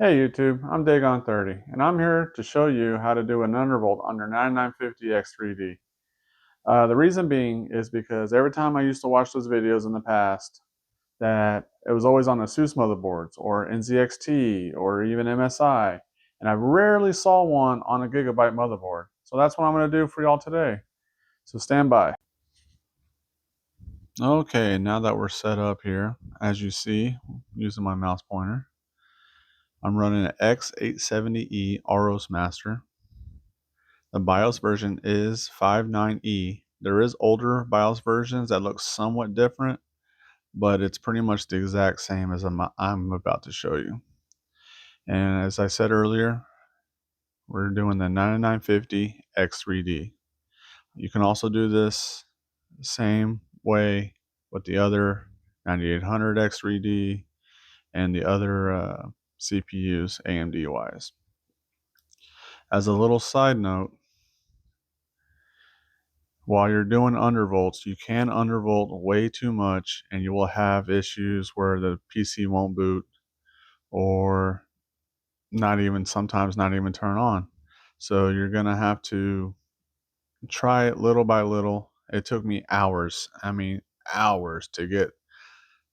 Hey YouTube, I'm Dagon30, and I'm here to show you how to do an undervolt on your 9950X3D. The reason being is because every time I used to watch those videos in the past, that it was always on ASUS motherboards, or NZXT, or even MSI, and I rarely saw one on a Gigabyte motherboard. So that's what I'm going to do for y'all today. So stand by. Okay, now that we're set up here, as you see, using my mouse pointer, I'm running an X870E Aros Master. The BIOS version is 59E. There is older BIOS versions that look somewhat different, but it's pretty much the exact same as I'm about to show you. And as I said earlier, we're doing the 9950 X3D. You can also do this the same way with the other 9800 X3D and the other CPUs AMD wise. As a little side note, while you're doing undervolts, you can undervolt way too much and you will have issues where the PC won't boot or sometimes not even turn on. So you're going to have to try it little by little. It took me hours, hours to get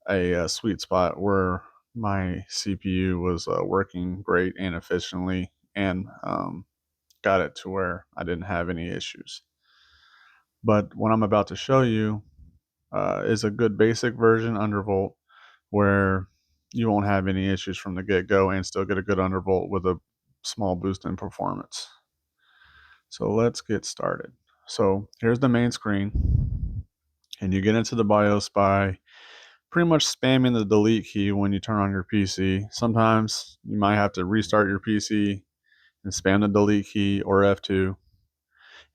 a sweet spot where my CPU was working great and efficiently and got it to where I didn't have any issues. But what I'm about to show you is a good basic version undervolt where you won't have any issues from the get-go and still get a good undervolt with a small boost in performance. So let's get started. So here's the main screen, and you get into the BIOS by pretty much spamming the delete key when you turn on your PC. Sometimes you might have to restart your PC and spam the delete key or F2,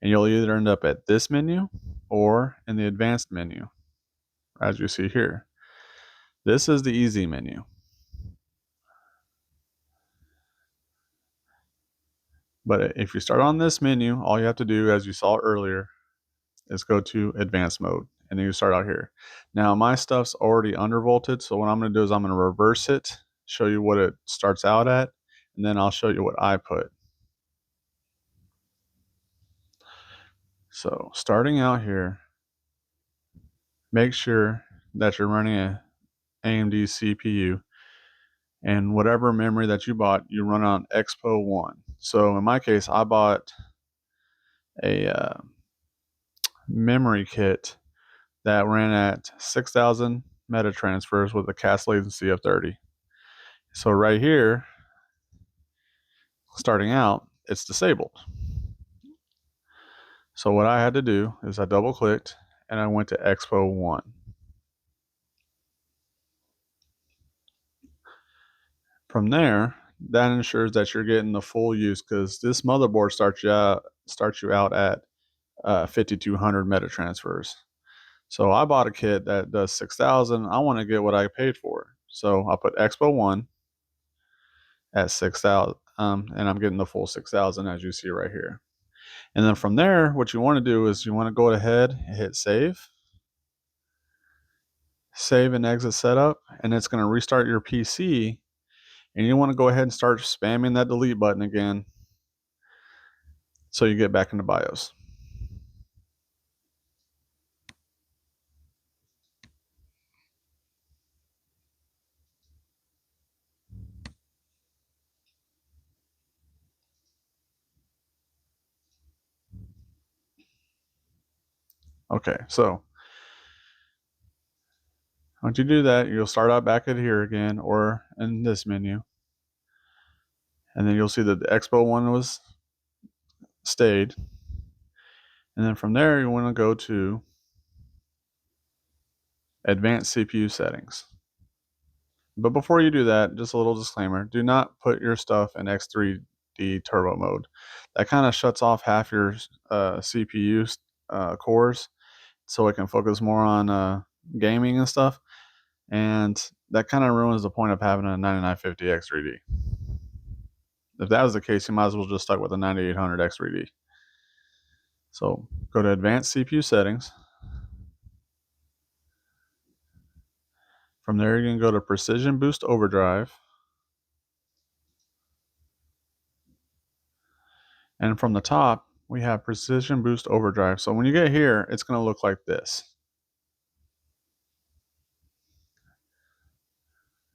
and you'll either end up at this menu or in the advanced menu, as you see here. This is the easy menu. But if you start on this menu, all you have to do, as you saw earlier, is go to advanced mode, and then you start out here. Now my stuff's already undervolted, so what I'm going to do is I'm going to reverse it, show you what it starts out at, and then I'll show you what I put. So starting out here, make sure that you're running a AMD CPU, and whatever memory that you bought, you run on Expo 1. So in my case, I bought a memory kit that ran at 6,000 meta transfers with a cast latency of 30. So right here, starting out, it's disabled. So what I had to do is I double clicked and I went to Expo 1. From there, that ensures that you're getting the full use, because this motherboard starts you out at 5,200 meta transfers. So I bought a kit that does 6,000. I want to get what I paid for. So I put Expo 1 at 6,000, and I'm getting the full 6,000 as you see right here. And then from there, what you want to do is you want to go ahead and hit save and exit setup, and it's going to restart your PC. And you want to go ahead and start spamming that delete button again so you get back into BIOS. Okay, so once you do that, you'll start out back at here again or in this menu. And then you'll see that the Expo 1 was stayed. And then from there, you want to go to Advanced CPU Settings. But before you do that, just a little disclaimer, do not put your stuff in X3D turbo mode. That kind of shuts off half your CPU cores so it can focus more on gaming and stuff. And that kind of ruins the point of having a 9950 X3D. If that was the case, you might as well just stuck with a 9800 X3D. So go to Advanced CPU Settings. From there, you can go to Precision Boost Overdrive. And from the top, we have Precision Boost Overdrive. So when you get here, it's going to look like this.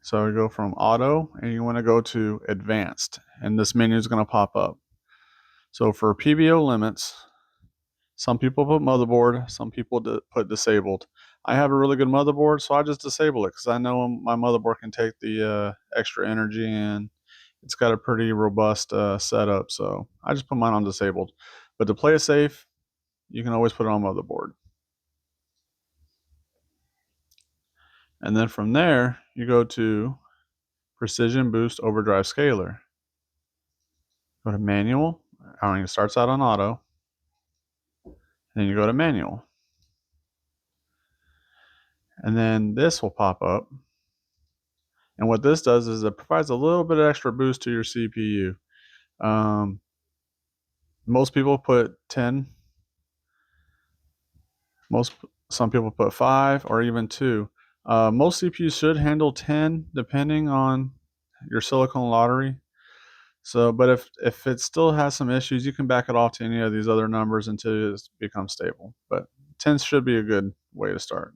So we go from auto and you want to go to advanced, and this menu is going to pop up. So for PBO limits, some people put motherboard, some people put disabled. I have a really good motherboard, so I just disable it because I know my motherboard can take the extra energy, and it's got a pretty robust setup. So I just put mine on disabled. But to play it safe, you can always put it on motherboard. And then from there, you go to Precision Boost Overdrive Scaler. Go to manual. It starts out on auto. Then you go to manual. And then this will pop up. And what this does is it provides a little bit of extra boost to your CPU. Most people put 10. Some people put 5 or even 2. Most CPUs should handle 10 depending on your silicon lottery. So, but if it still has some issues, you can back it off to any of these other numbers until it becomes stable. But 10 should be a good way to start.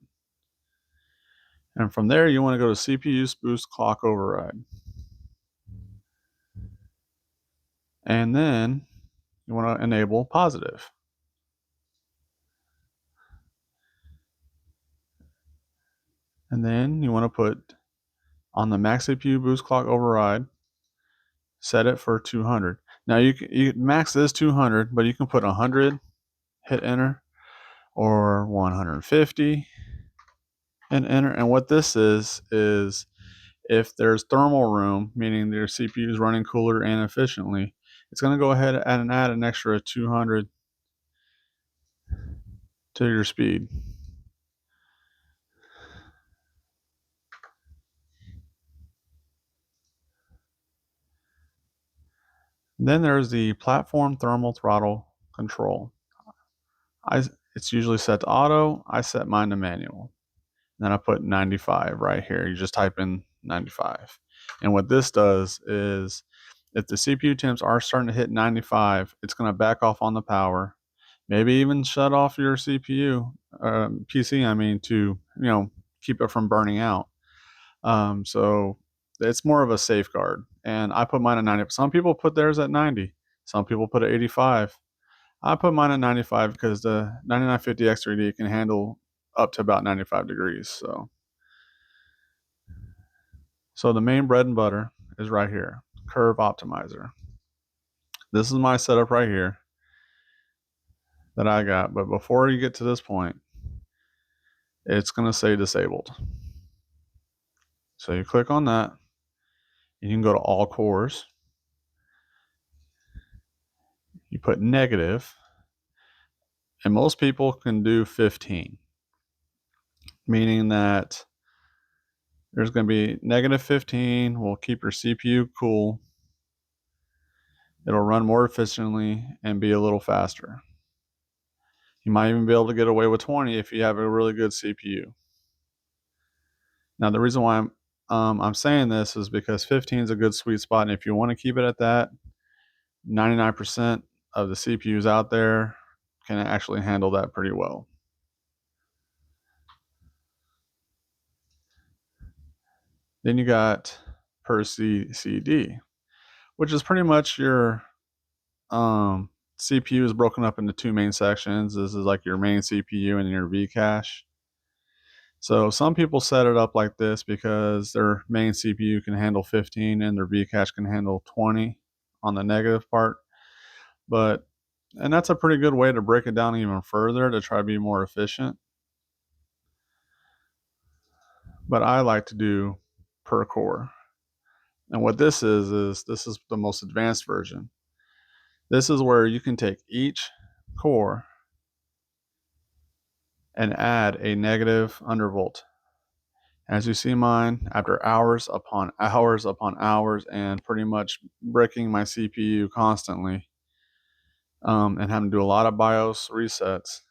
And from there, you want to go to CPU Boost Clock Override. And then you want to enable positive. And then you want to put on the max CPU Boost Clock Override, set it for 200. Now you max is 200, but you can put 100, hit enter, or 150 and enter. And what this is if there's thermal room, meaning your CPU is running cooler and efficiently, it's going to go ahead and add an extra 200 to your speed. Then there's the platform thermal throttle control. It's usually set to auto. I set mine to manual. Then I put 95 right here. You just type in 95. And what this does is if the CPU temps are starting to hit 95, it's going to back off on the power. Maybe even shut off your CPU, PC, to, keep it from burning out. So it's more of a safeguard. And I put mine at 90. Some people put theirs at 90. Some people put it 85. I put mine at 95 because the 9950 X3D can handle up to about 95 degrees. So the main bread and butter is right here, Curve Optimizer. This is my setup right here that I got. But before you get to this point, it's going to say disabled. So you click on that. You can go to all cores. You put negative, and most people can do 15, meaning that there's going to be negative 15 will keep your CPU cool. It'll run more efficiently and be a little faster. You might even be able to get away with 20 if you have a really good CPU. Now, the reason why I'm saying this is because 15 is a good sweet spot, and if you want to keep it at that, 99% of the CPUs out there can actually handle that pretty well. Then you got per CD, which is pretty much your CPU is broken up into two main sections. This is like your main CPU and your V cache. So some people set it up like this because their main CPU can handle 15 and their V cache can handle 20 on the negative part. And that's a pretty good way to break it down even further to try to be more efficient. But I like to do per core. And what this is this is the most advanced version. This is where you can take each core and add a negative undervolt. As you see mine, after hours upon hours upon hours and pretty much breaking my CPU constantly, and having to do a lot of BIOS resets,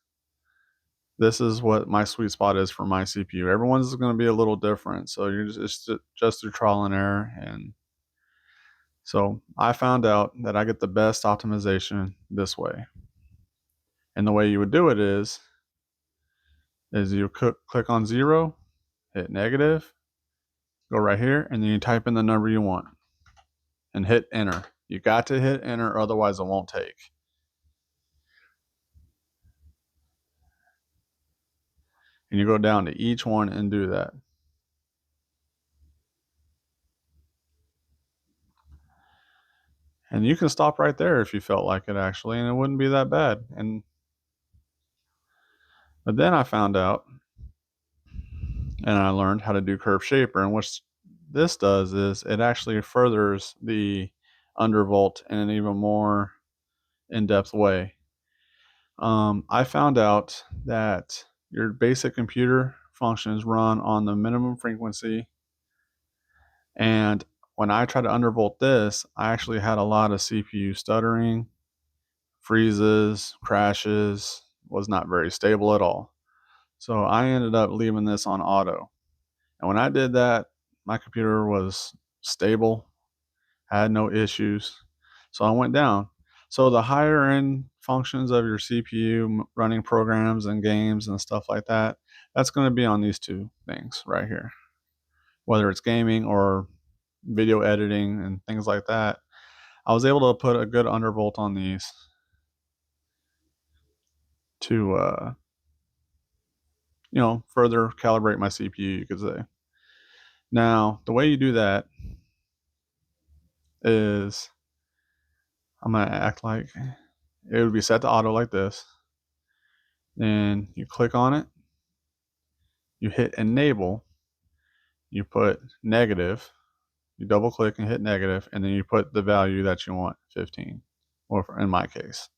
this is what my sweet spot is for my CPU. Everyone's going to be a little different, so you're just through trial and error. And So I found out that I get the best optimization this way. And the way you would do it is you click on 0, hit negative, go right here, and then you type in the number you want and hit enter. You got to hit enter, otherwise it won't take. And you go down to each one and do that. And you can stop right there if you felt like it, actually, and it wouldn't be that bad. But then I found out and I learned how to do curve shaper. And what this does is it actually furthers the undervolt in an even more in-depth way. I found out that your basic computer functions run on the minimum frequency, and when I tried to undervolt this, I actually had a lot of CPU stuttering, freezes, crashes, was not very stable at all. So I ended up leaving this on auto. And when I did that, my computer was stable, had no issues. So I went down. So the higher end functions of your CPU running programs and games and stuff like that, that's going to be on these two things right here. Whether it's gaming or video editing and things like that, I was able to put a good undervolt on these to further calibrate my CPU, you could say. Now, the way you do that is I'm going to act like it would be set to auto like this. Then you click on it, you hit enable, you put negative, you double click and hit negative, and then you put the value that you want, 15, or in my case.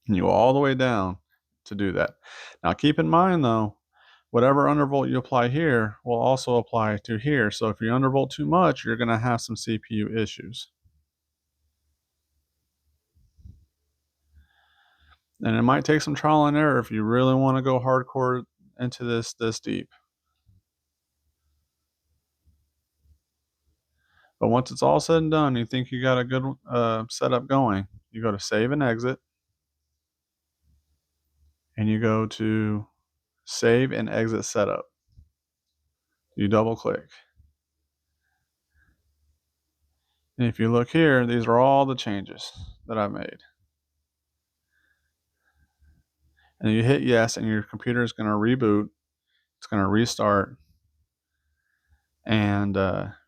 And you go all the way down to do that. Now keep in mind though, whatever undervolt you apply here will also apply to here. So if you undervolt too much, you're going to have some CPU issues. And it might take some trial and error if you really want to go hardcore into this deep. But once it's all said and done, you think you got a good setup going, you go to save and exit, and you go to save and exit setup. You double click. And if you look here, these are all the changes that I've made. And you hit yes, and your computer is going to reboot. It's going to restart, and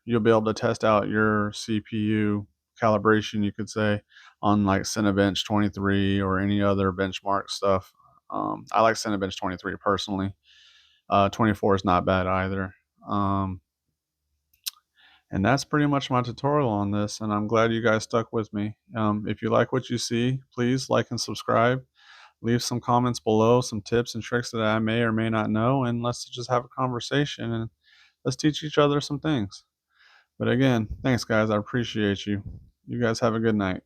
you'll be able to test out your CPU calibration, you could say, on like Cinebench 23 or any other benchmark stuff. I like Cinebench 23 personally. 24 is not bad either. And that's pretty much my tutorial on this, and I'm glad you guys stuck with me. If you like what you see, please like and subscribe. Leave some comments below, some tips and tricks that I may or may not know, and let's just have a conversation and let's teach each other some things. But again, thanks guys. I appreciate you. You guys have a good night.